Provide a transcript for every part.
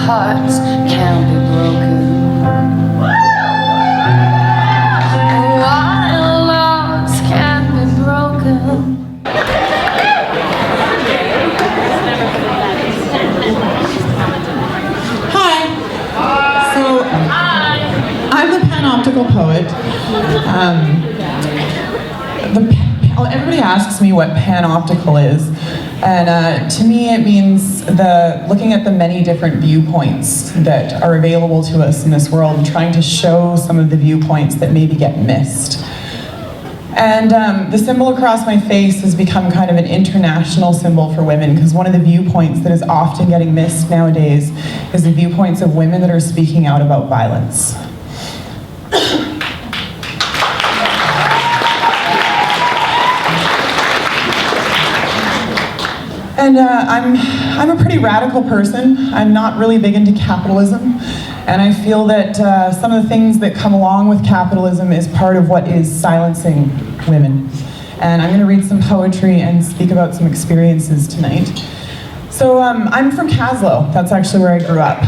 hearts can't be broken. Wild hearts can't be broken. Hi. So, I'm the Panoptical poet. Everybody asks me what Panoptical is, and to me it means looking at the many different viewpoints that are available to us in this world and trying to show some of the viewpoints that maybe get missed. And the symbol across my face has become kind of an international symbol for women, because one of the viewpoints that is often getting missed nowadays is the viewpoints of women that are speaking out about violence. And I'm a pretty radical person. I'm not really big into capitalism, and I feel that some of the things that come along with capitalism is part of what is silencing women. And I'm going to read some poetry and speak about some experiences tonight. So I'm from Caslow. That's actually where I grew up.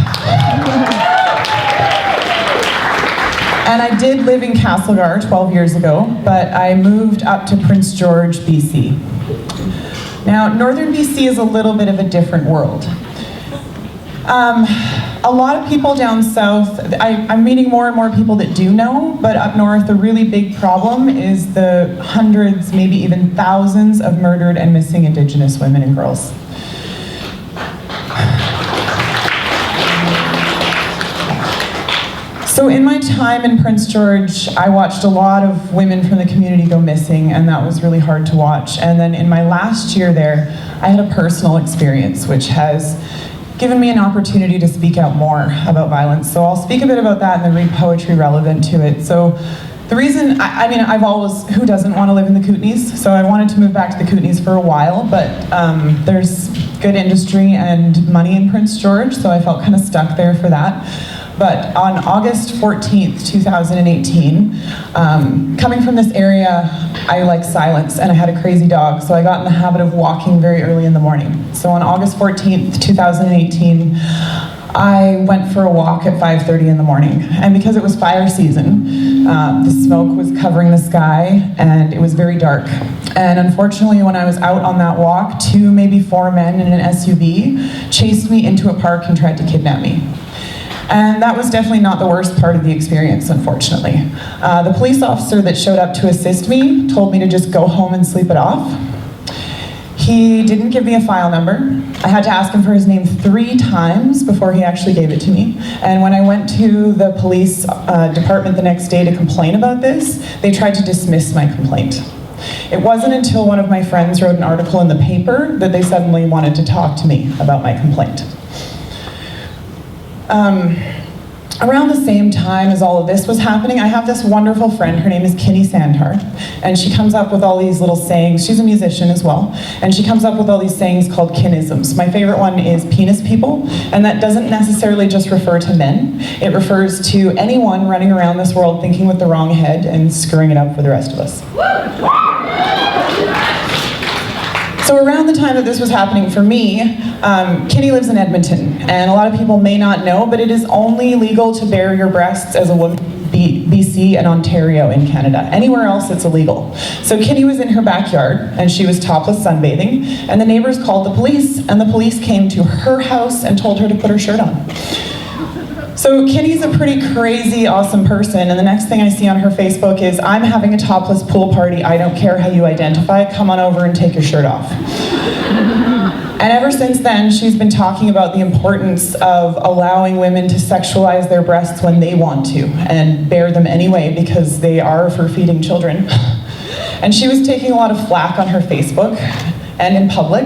And I did live in Castlegar 12 years ago, but I moved up to Prince George, BC. Now, northern BC is a little bit of a different world. A lot of people down south, I'm meeting more and more people that do know, but up north, the really big problem is the hundreds, maybe even thousands of murdered and missing Indigenous women and girls. So in my time in Prince George, I watched a lot of women from the community go missing, and that was really hard to watch. And then in my last year there, I had a personal experience which has given me an opportunity to speak out more about violence. So I'll speak a bit about that and then read poetry relevant to it. So the reason, I've always, who doesn't want to live in the Kootenays? So I wanted to move back to the Kootenays for a while, but there's good industry and money in Prince George, so I felt kind of stuck there for that. But on August 14th, 2018, coming from this area, I like silence, and I had a crazy dog, so I got in the habit of walking very early in the morning. So on August 14th, 2018, I went for a walk at 5:30 in the morning. And because it was fire season, the smoke was covering the sky, and it was very dark. And unfortunately, when I was out on that walk, 2, maybe 4 men in an SUV chased me into a park and tried to kidnap me. And that was definitely not the worst part of the experience, unfortunately. The police officer that showed up to assist me told me to just go home and sleep it off. He didn't give me a file number. I had to ask him for his name 3 times before he actually gave it to me. And when I went to the police department the next day to complain about this, they tried to dismiss my complaint. It wasn't until one of my friends wrote an article in the paper that they suddenly wanted to talk to me about my complaint. Around the same time as all of this was happening, I have this wonderful friend, her name is Kinney Sandhar, and she comes up with all these little sayings. She's a musician as well, and she comes up with all these sayings called kinisms. My favorite one is penis people, and that doesn't necessarily just refer to men. It refers to anyone running around this world thinking with the wrong head and screwing it up for the rest of us. So around the time that this was happening for me, Kinney lives in Edmonton, and a lot of people may not know, but it is only legal to bare your breasts as a woman in BC and Ontario in Canada. Anywhere else it's illegal. So Kinney was in her backyard, and she was topless sunbathing, and the neighbors called the police, and the police came to her house and told her to put her shirt on. So Kinney's a pretty crazy, awesome person, and the next thing I see on her Facebook is, "I'm having a topless pool party, I don't care how you identify, come on over and take your shirt off." And ever since then, she's been talking about the importance of allowing women to sexualize their breasts when they want to, and bare them anyway because they are for feeding children. And she was taking a lot of flack on her Facebook and in public.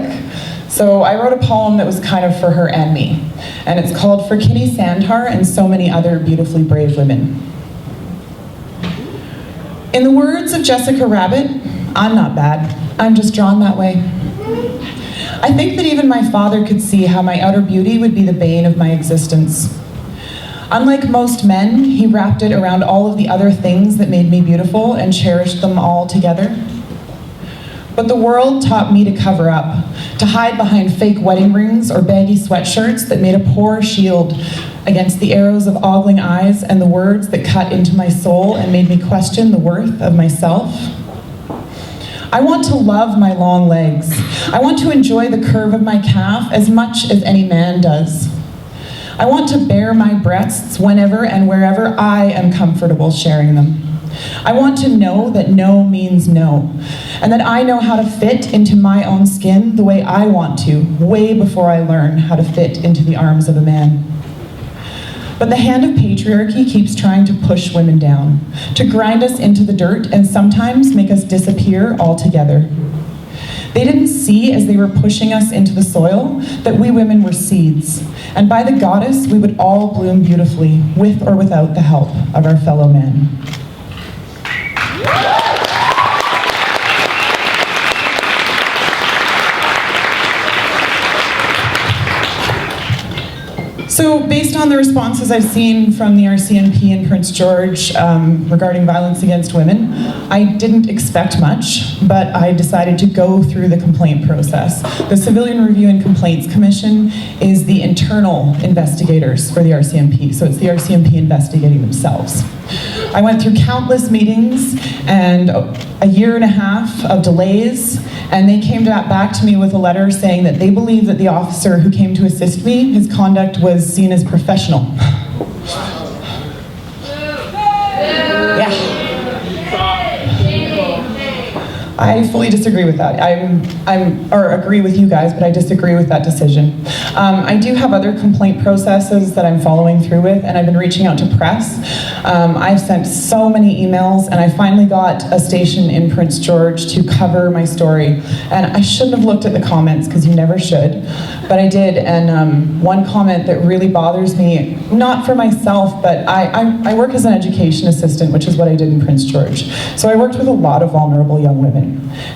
So I wrote a poem that was kind of for her and me. And it's called "For Kinney Sandhar and So Many Other Beautifully Brave Women." In the words of Jessica Rabbit, I'm not bad, I'm just drawn that way. I think that even my father could see how my outer beauty would be the bane of my existence. Unlike most men, he wrapped it around all of the other things that made me beautiful and cherished them all together. But the world taught me to cover up, to hide behind fake wedding rings or baggy sweatshirts that made a poor shield against the arrows of ogling eyes and the words that cut into my soul and made me question the worth of myself. I want to love my long legs. I want to enjoy the curve of my calf as much as any man does. I want to bare my breasts whenever and wherever I am comfortable sharing them. I want to know that no means no, and that I know how to fit into my own skin the way I want to, way before I learn how to fit into the arms of a man. But the hand of patriarchy keeps trying to push women down, to grind us into the dirt and sometimes make us disappear altogether. They didn't see as they were pushing us into the soil that we women were seeds, and by the goddess we would all bloom beautifully, with or without the help of our fellow men. So based on the responses I've seen from the RCMP in Prince George regarding violence against women, I didn't expect much, but I decided to go through the complaint process. The Civilian Review and Complaints Commission is the internal investigators for the RCMP, so it's the RCMP investigating themselves. I went through countless meetings and a year and a half of delays, and they came back to me with a letter saying that they believe that the officer who came to assist me, his conduct was seen as professional. Yeah. I fully disagree with that. Or agree with you guys, but I disagree with that decision. I do have other complaint processes that I'm following through with, and I've been reaching out to press. I've sent so many emails, and I finally got a station in Prince George to cover my story. And I shouldn't have looked at the comments, because you never should, but I did. And one comment that really bothers me, not for myself, but I work as an education assistant, which is what I did in Prince George. So I worked with a lot of vulnerable young women.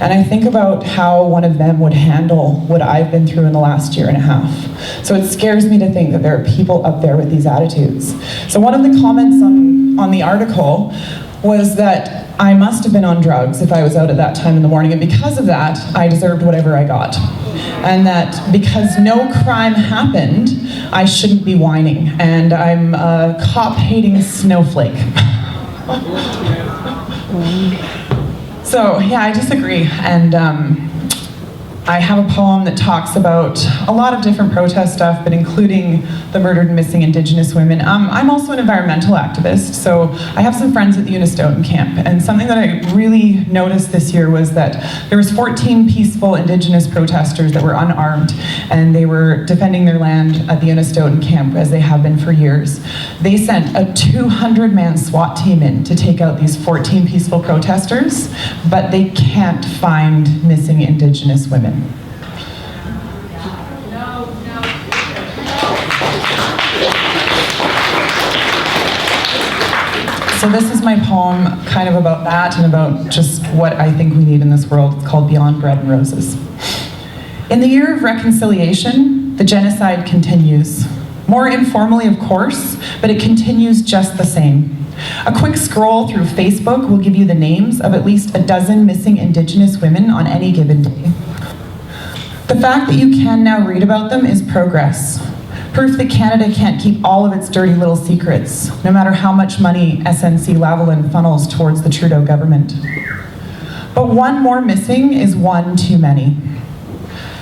And I think about how one of them would handle what I've been through in the last year and a half. So it scares me to think that there are people up there with these attitudes. So one of the comments on the article was that I must have been on drugs if I was out at that time in the morning, and because of that, I deserved whatever I got. And that because no crime happened, I shouldn't be whining, and I'm a cop-hating snowflake. So yeah, I disagree, and I have a poem that talks about a lot of different protest stuff, but including the murdered and missing Indigenous women. I'm also an environmental activist, so I have some friends at the Unistoten camp, and something that I really noticed this year was that there was 14 peaceful Indigenous protesters that were unarmed, and they were defending their land at the Unistoten camp, as they have been for years. They sent a 200-man SWAT team in to take out these 14 peaceful protesters, but they can't find missing Indigenous women. So this is my poem kind of about that and about just what I think we need in this world. It's called Beyond Bread and Roses. In the year of reconciliation, the genocide continues. More informally, of course, but it continues just the same. A quick scroll through Facebook will give you the names of at least a dozen missing Indigenous women on any given day. The fact that you can now read about them is progress. Proof that Canada can't keep all of its dirty little secrets, no matter how much money SNC-Lavalin funnels towards the Trudeau government. But one more missing is one too many.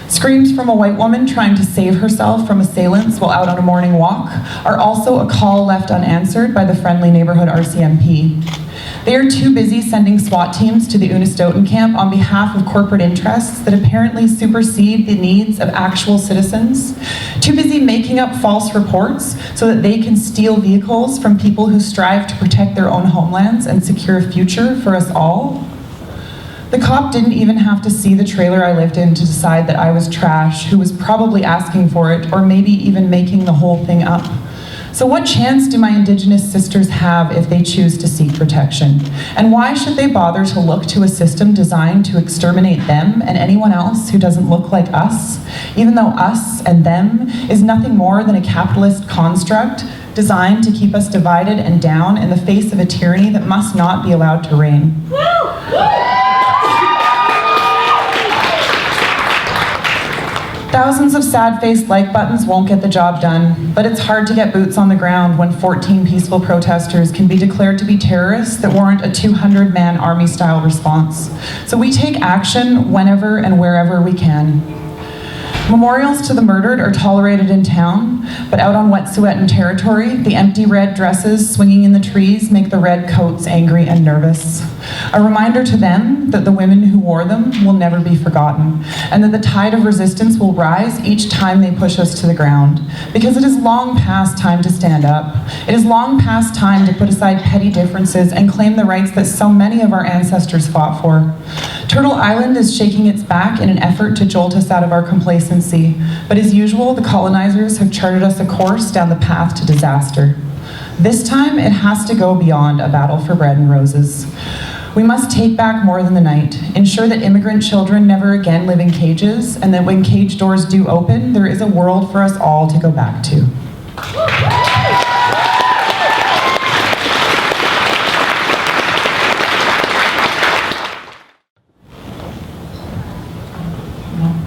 Screams from a white woman trying to save herself from assailants while out on a morning walk are also a call left unanswered by the friendly neighborhood RCMP. They are too busy sending SWAT teams to the Unistoten camp on behalf of corporate interests that apparently supersede the needs of actual citizens. Too busy making up false reports so that they can steal vehicles from people who strive to protect their own homelands and secure a future for us all. The cop didn't even have to see the trailer I lived in to decide that I was trash, who was probably asking for it, or maybe even making the whole thing up. So what chance do my Indigenous sisters have if they choose to seek protection? And why should they bother to look to a system designed to exterminate them and anyone else who doesn't look like us, even though us and them is nothing more than a capitalist construct designed to keep us divided and down in the face of a tyranny that must not be allowed to reign? Thousands of sad-faced like buttons won't get the job done, but it's hard to get boots on the ground when 14 peaceful protesters can be declared to be terrorists that warrant a 200-man army-style response. So we take action whenever and wherever we can. Memorials to the murdered are tolerated in town, but out on Wet'suwet'en territory, the empty red dresses swinging in the trees make the red coats angry and nervous. A reminder to them that the women who wore them will never be forgotten, and that the tide of resistance will rise each time they push us to the ground. Because it is long past time to stand up. It is long past time to put aside petty differences and claim the rights that so many of our ancestors fought for. Turtle Island is shaking its back in an effort to jolt us out of our complacency, but as usual, the colonizers have charted us a course down the path to disaster. This time, it has to go beyond a battle for bread and roses. We must take back more than the night, ensure that immigrant children never again live in cages, and that when cage doors do open, there is a world for us all to go back to.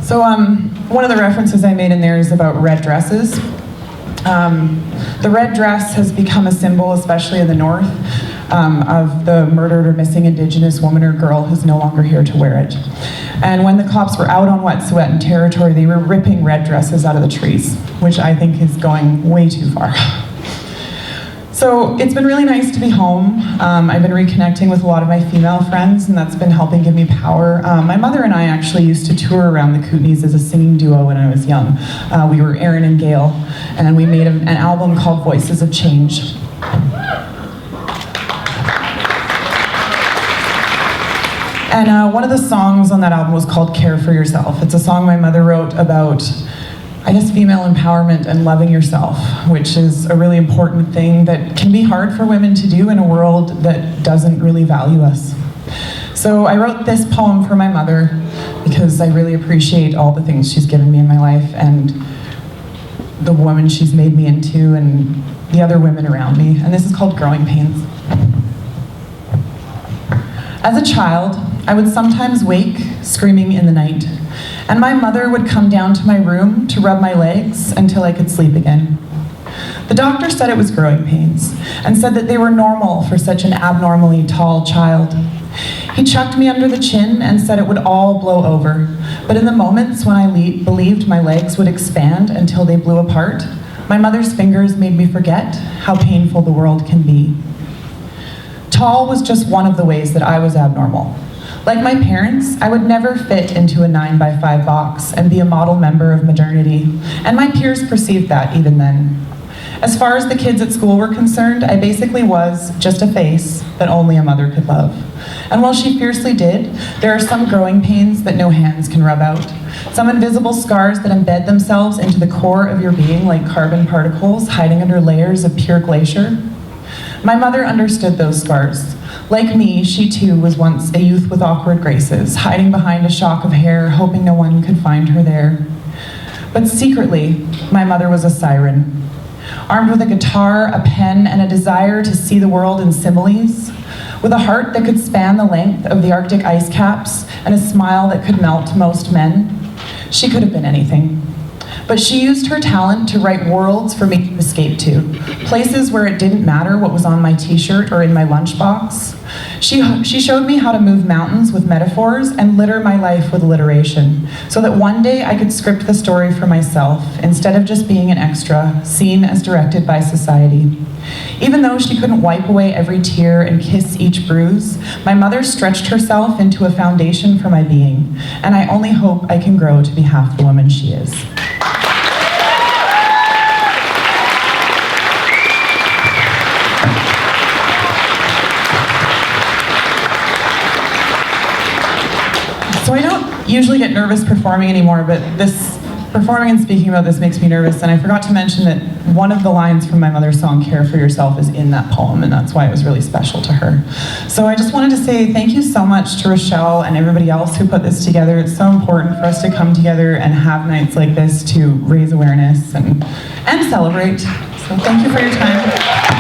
So one of the references I made in there is about red dresses. The red dress has become a symbol, especially in the North, of the murdered or missing Indigenous woman or girl who's no longer here to wear it. And when the cops were out on Wet'suwet'en territory, they were ripping red dresses out of the trees, which I think is going way too far. So it's been really nice to be home. I've been reconnecting with a lot of my female friends, and that's been helping give me power. My mother and I actually used to tour around the Kootenays as a singing duo when I was young. We were Erin and Gail, and we made an album called Voices of Change. And one of the songs on that album was called Care for Yourself. It's a song my mother wrote about, I guess, female empowerment and loving yourself, which is a really important thing that can be hard for women to do in a world that doesn't really value us. So I wrote this poem for my mother because I really appreciate all the things she's given me in my life and the woman she's made me into and the other women around me. And this is called Growing Pains. As a child, I would sometimes wake screaming in the night, and my mother would come down to my room to rub my legs until I could sleep again. The doctor said it was growing pains, and said that they were normal for such an abnormally tall child. He chucked me under the chin and said it would all blow over, but in the moments when I believed my legs would expand until they blew apart, my mother's fingers made me forget how painful the world can be. Tall was just one of the ways that I was abnormal. Like my parents, I would never fit into a 9x5 box and be a model member of modernity, and my peers perceived that even then. As far as the kids at school were concerned, I basically was just a face that only a mother could love. And while she fiercely did, there are some growing pains that no hands can rub out. Some invisible scars that embed themselves into the core of your being like carbon particles hiding under layers of pure glacier. My mother understood those scars. Like me, she too was once a youth with awkward graces, hiding behind a shock of hair, hoping no one could find her there. But secretly, my mother was a siren. Armed with a guitar, a pen, and a desire to see the world in similes, with a heart that could span the length of the Arctic ice caps, and a smile that could melt most men, she could have been anything. But she used her talent to write worlds for me to escape to, places where it didn't matter what was on my t-shirt or in my lunchbox. She showed me how to move mountains with metaphors and litter my life with alliteration, so that one day I could script the story for myself, instead of just being an extra, seen as directed by society. Even though she couldn't wipe away every tear and kiss each bruise, my mother stretched herself into a foundation for my being, and I only hope I can grow to be half the woman she is. So I don't usually get nervous performing anymore, but performing and speaking about this makes me nervous, and I forgot to mention that one of the lines from my mother's song, Care for Yourself, is in that poem, and that's why it was really special to her. So I just wanted to say thank you so much to Rochelle and everybody else who put this together. It's so important for us to come together and have nights like this to raise awareness and celebrate. So thank you for your time.